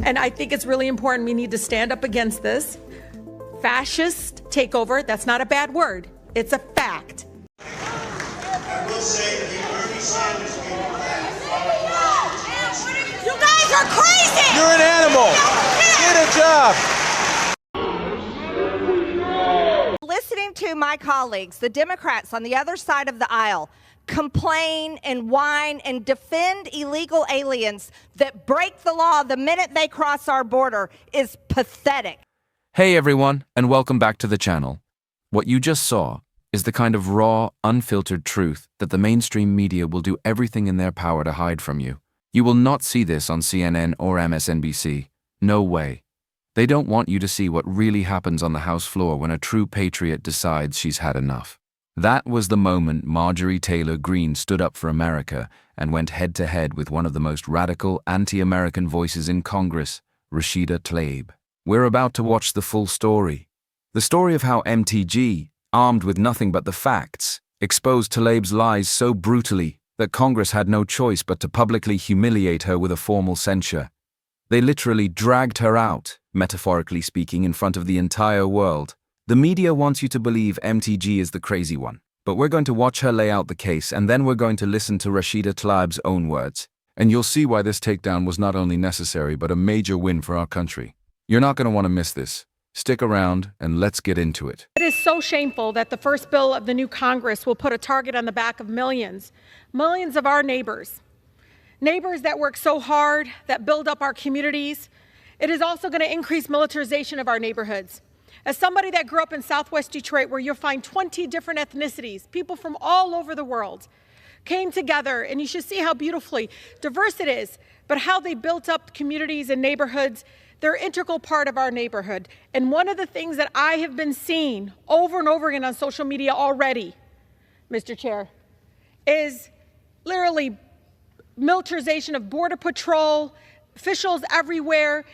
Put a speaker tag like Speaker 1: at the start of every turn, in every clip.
Speaker 1: And I think it's really important. We need to stand up against this fascist takeover. That's not a bad word. It's a fact.
Speaker 2: I will say that Bernie Sanders people.
Speaker 3: You guys are crazy!
Speaker 4: You're an animal! Get a job!
Speaker 3: Listening to my colleagues, the Democrats on the other side of the aisle, complain and whine and defend illegal aliens that break the law the minute they cross our border is pathetic.
Speaker 5: Hey everyone, and welcome back to the channel. What you just saw is the kind of raw, unfiltered truth that the mainstream media will do everything in their power to hide from you. You will not see this on CNN or MSNBC. No way. They don't want you to see what really happens on the House floor when a true patriot decides she's had enough. That was the moment Marjorie Taylor Greene stood up for America and went head-to-head with one of the most radical anti-American voices in Congress, Rashida Tlaib. We're about to watch the full story. The story of how MTG, armed with nothing but the facts, exposed Tlaib's lies so brutally that Congress had no choice but to publicly humiliate her with a formal censure. They literally dragged her out, metaphorically speaking, in front of the entire world. The media wants you to believe MTG is the crazy one, but we're going to watch her lay out the case, and then we're going to listen to Rashida Tlaib's own words. And you'll see why this takedown was not only necessary, but a major win for our country. You're not going to want to miss this. Stick around and let's get into it.
Speaker 1: It is so shameful that the first bill of the new Congress will put a target on the back of millions of our neighbors that work so hard, that build up our communities. It is also going to increase militarization of our neighborhoods. As somebody that grew up in Southwest Detroit, where you'll find 20 different ethnicities, people from all over the world came together, and you should see how beautifully diverse it is, but how they built up communities and neighborhoods. They're an integral part of our neighborhood. And one of the things that I have been seeing over and over again on social media already, Mr. Chair, is literally militarization of Border Patrol, officials everywhere,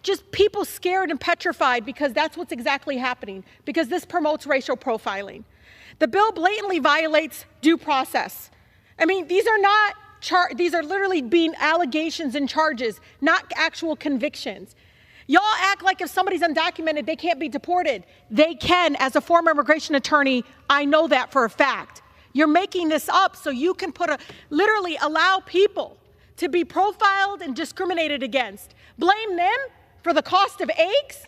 Speaker 1: just people scared and petrified because that's what's exactly happening, because this promotes racial profiling. The bill blatantly violates due process. I mean, these are literally being allegations and charges, not actual convictions. Y'all act like if somebody's undocumented, they can't be deported. They can. As a former immigration attorney, I know that for a fact. You're making this up so you can literally allow people to be profiled and discriminated against. Blame them for the cost of eggs?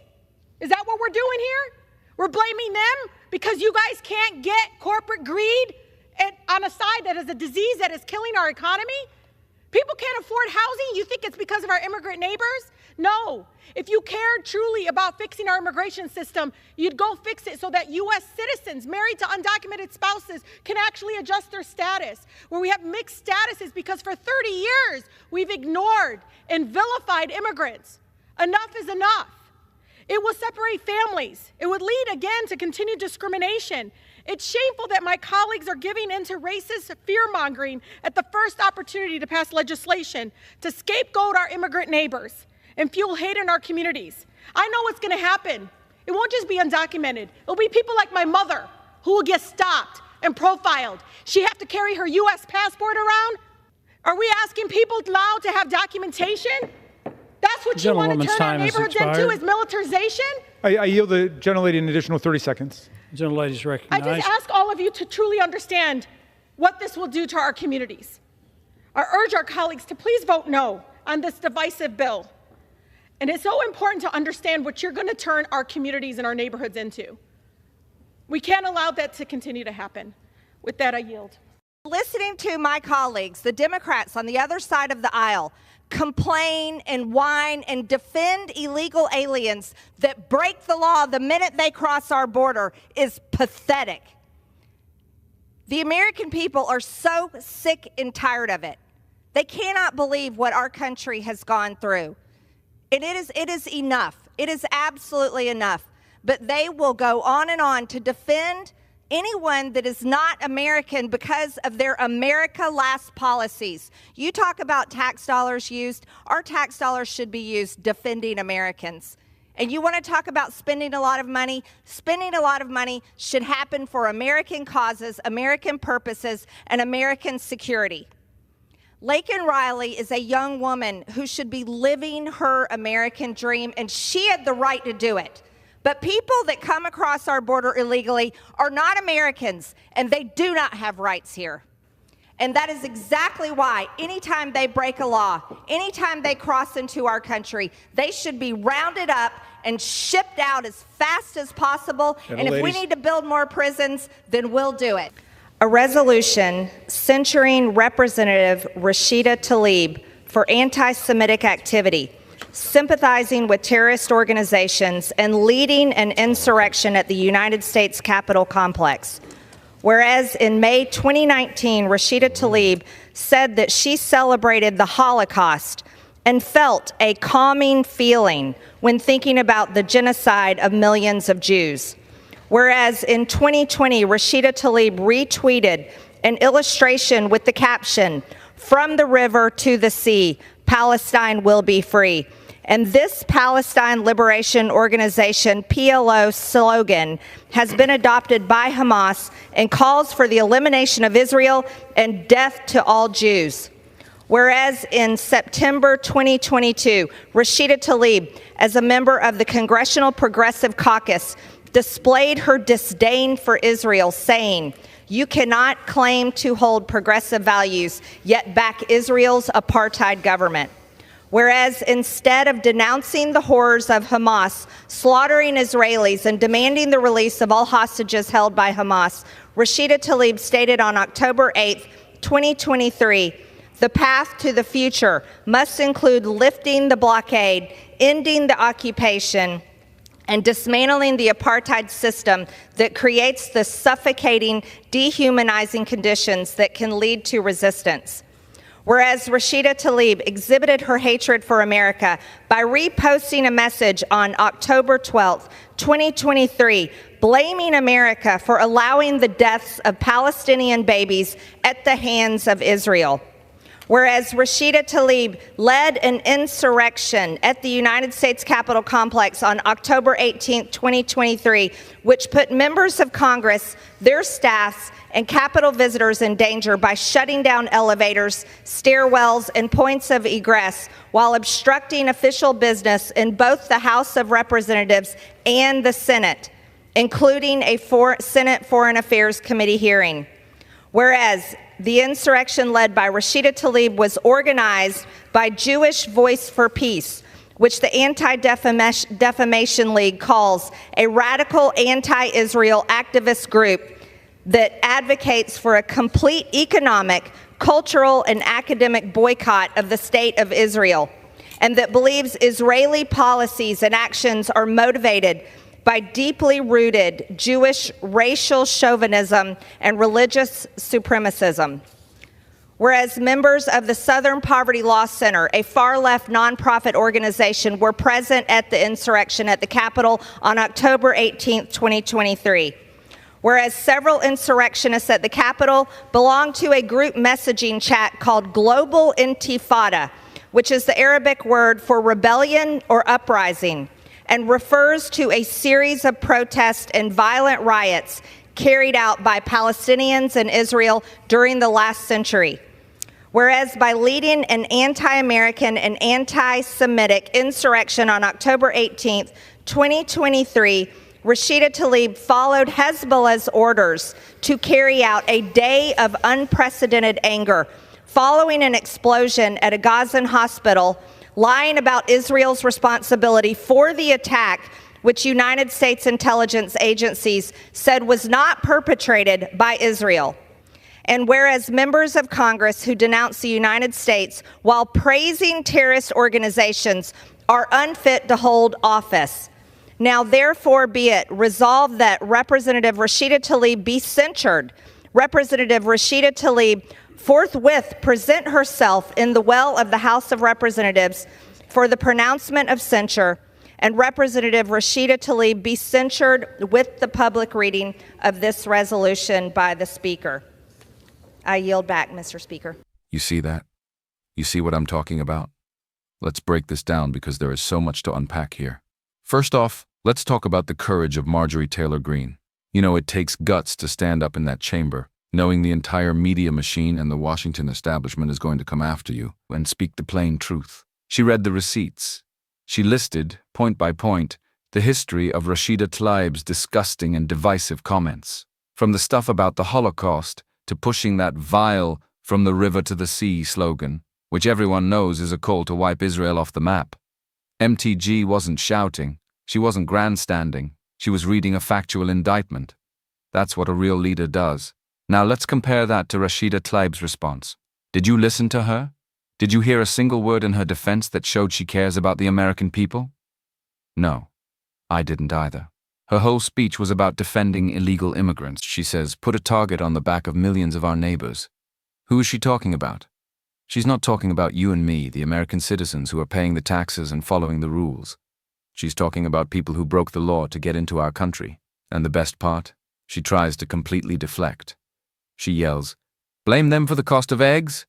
Speaker 1: Is that what we're doing here? We're blaming them because you guys can't get corporate greed on a side that is a disease that is killing our economy? People can't afford housing? You think it's because of our immigrant neighbors? No. If you cared truly about fixing our immigration system, you'd go fix it so that U.S. citizens married to undocumented spouses can actually adjust their status, where we have mixed statuses because for 30 years we've ignored and vilified immigrants. Enough is enough. It will separate families. It would lead again to continued discrimination. It's shameful that my colleagues are giving into racist fear-mongering at the first opportunity to pass legislation to scapegoat our immigrant neighbors and fuel hate in our communities. I know what's going to happen. It won't just be undocumented. It'll be people like my mother who will get stopped and profiled. She have to carry her U.S. passport around? Are we asking people now to have documentation? That's what you want to turn our neighborhoods into, is militarization?
Speaker 6: I yield the gentlelady an additional 30 seconds.
Speaker 7: Gentlelady is recognized.
Speaker 1: I just ask all of you to truly understand what this will do to our communities. I urge our colleagues to please vote no on this divisive bill. And it's so important to understand what you're going to turn our communities and our neighborhoods into. We can't allow that to continue to happen. With that, I yield.
Speaker 3: Listening to my colleagues, the Democrats on the other side of the aisle, complain and whine and defend illegal aliens that break the law the minute they cross our border is pathetic. The American people are so sick and tired of it. They cannot believe what our country has gone through. And it is enough. It is absolutely enough. But they will go on to defend anyone that is not American because of their America Last policies. You talk about tax dollars used. Our tax dollars should be used defending Americans. And you want to talk about spending a lot of money? Spending a lot of money should happen for American causes, American purposes, and American security. Laken Riley is a young woman who should be living her American dream, and she had the right to do it. But people that come across our border illegally are not Americans, and they do not have rights here. And that is exactly why anytime they break a law, anytime they cross into our country, they should be rounded up and shipped out as fast as possible. And if we need to build more prisons, then we'll do it. A resolution censuring Representative Rashida Tlaib for anti-Semitic activity, sympathizing with terrorist organizations, and leading an insurrection at the United States Capitol complex. Whereas in May 2019, Rashida Tlaib said that she celebrated the Holocaust and felt a calming feeling when thinking about the genocide of millions of Jews. Whereas in 2020, Rashida Tlaib retweeted an illustration with the caption, "From the river to the sea, Palestine will be free." And this Palestine Liberation Organization, PLO slogan, has been adopted by Hamas and calls for the elimination of Israel and death to all Jews. Whereas in September 2022, Rashida Tlaib, as a member of the Congressional Progressive Caucus, displayed her disdain for Israel, saying, "You cannot claim to hold progressive values, yet back Israel's apartheid government." Whereas instead of denouncing the horrors of Hamas, slaughtering Israelis, and demanding the release of all hostages held by Hamas, Rashida Tlaib stated on October 8, 2023, "The path to the future must include lifting the blockade, ending the occupation, and dismantling the apartheid system that creates the suffocating, dehumanizing conditions that can lead to resistance." Whereas Rashida Tlaib exhibited her hatred for America by reposting a message on October 12, 2023, blaming America for allowing the deaths of Palestinian babies at the hands of Israel. Whereas Rashida Tlaib led an insurrection at the United States Capitol complex on October 18, 2023, which put members of Congress, their staffs, and Capitol visitors in danger by shutting down elevators, stairwells, and points of egress while obstructing official business in both the House of Representatives and the Senate, including a Senate Foreign Affairs Committee hearing. Whereas the insurrection led by Rashida Tlaib was organized by Jewish Voice for Peace, which the Anti-Defamation League calls a radical anti-Israel activist group that advocates for a complete economic, cultural, and academic boycott of the state of Israel, and that believes Israeli policies and actions are motivated by deeply rooted Jewish racial chauvinism and religious supremacism. Whereas members of the Southern Poverty Law Center, a far-left nonprofit organization, were present at the insurrection at the Capitol on October 18, 2023. Whereas several insurrectionists at the Capitol belong to a group messaging chat called Global Intifada, which is the Arabic word for rebellion or uprising, and refers to a series of protests and violent riots carried out by Palestinians in Israel during the last century. Whereas by leading an anti-American and anti-Semitic insurrection on October 18, 2023, Rashida Tlaib followed Hezbollah's orders to carry out a day of unprecedented anger following an explosion at a Gazan hospital, lying about Israel's responsibility for the attack, which United States intelligence agencies said was not perpetrated by Israel. And whereas members of Congress who denounce the United States while praising terrorist organizations are unfit to hold office, now therefore be it resolved that Representative Rashida Tlaib be censured. Representative Rashida Tlaib forthwith present herself in the well of the House of Representatives for the pronouncement of censure, and Representative Rashida Tlaib be censured with the public reading of this resolution by the Speaker. I yield back, Mr. Speaker.
Speaker 5: You see that? You see what I'm talking about? Let's break this down because there is so much to unpack here. First off, let's talk about the courage of Marjorie Taylor Greene. You know, it takes guts to stand up in that chamber, knowing the entire media machine and the Washington establishment is going to come after you and speak the plain truth. She read the receipts. She listed, point by point, the history of Rashida Tlaib's disgusting and divisive comments, from the stuff about the Holocaust to pushing that vile "from the river to the sea" slogan, which everyone knows is a call to wipe Israel off the map. MTG wasn't shouting, she wasn't grandstanding, she was reading a factual indictment. That's what a real leader does. Now let's compare that to Rashida Tlaib's response. Did you listen to her? Did you hear a single word in her defense that showed she cares about the American people? No, I didn't either. Her whole speech was about defending illegal immigrants. She says, put a target on the back of millions of our neighbors. Who is she talking about? She's not talking about you and me, the American citizens who are paying the taxes and following the rules. She's talking about people who broke the law to get into our country. And the best part? She tries to completely deflect. She yells, blame them for the cost of eggs?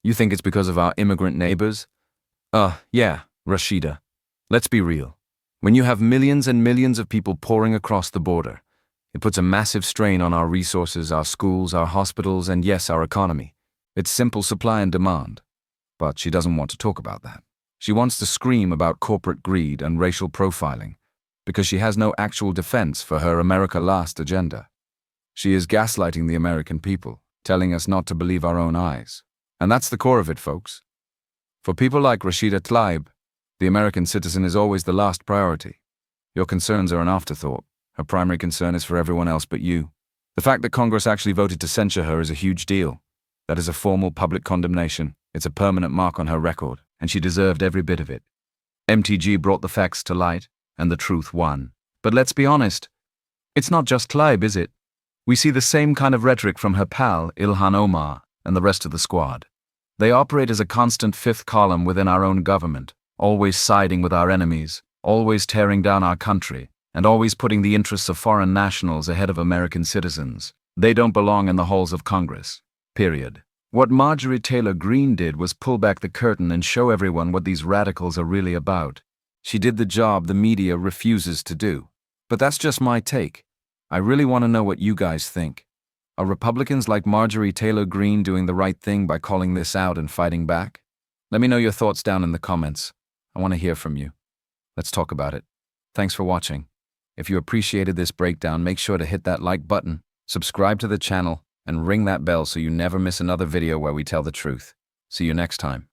Speaker 5: You think it's because of our immigrant neighbors? Yeah, Rashida. Let's be real. When you have millions and millions of people pouring across the border, it puts a massive strain on our resources, our schools, our hospitals, and yes, our economy. It's simple supply and demand. But she doesn't want to talk about that. She wants to scream about corporate greed and racial profiling, because she has no actual defense for her America Last agenda. She is gaslighting the American people, telling us not to believe our own eyes. And that's the core of it, folks. For people like Rashida Tlaib, the American citizen is always the last priority. Your concerns are an afterthought. Her primary concern is for everyone else but you. The fact that Congress actually voted to censure her is a huge deal. That is a formal public condemnation. It's a permanent mark on her record, and she deserved every bit of it. MTG brought the facts to light, and the truth won. But let's be honest, it's not just Tlaib, is it? We see the same kind of rhetoric from her pal, Ilhan Omar, and the rest of the squad. They operate as a constant fifth column within our own government, always siding with our enemies, always tearing down our country, and always putting the interests of foreign nationals ahead of American citizens. They don't belong in the halls of Congress. Period. What Marjorie Taylor Greene did was pull back the curtain and show everyone what these radicals are really about. She did the job the media refuses to do. But that's just my take. I really want to know what you guys think. Are Republicans like Marjorie Taylor Greene doing the right thing by calling this out and fighting back? Let me know your thoughts down in the comments. I want to hear from you. Let's talk about it. Thanks for watching. If you appreciated this breakdown, make sure to hit that like button, subscribe to the channel, and ring that bell so you never miss another video where we tell the truth. See you next time.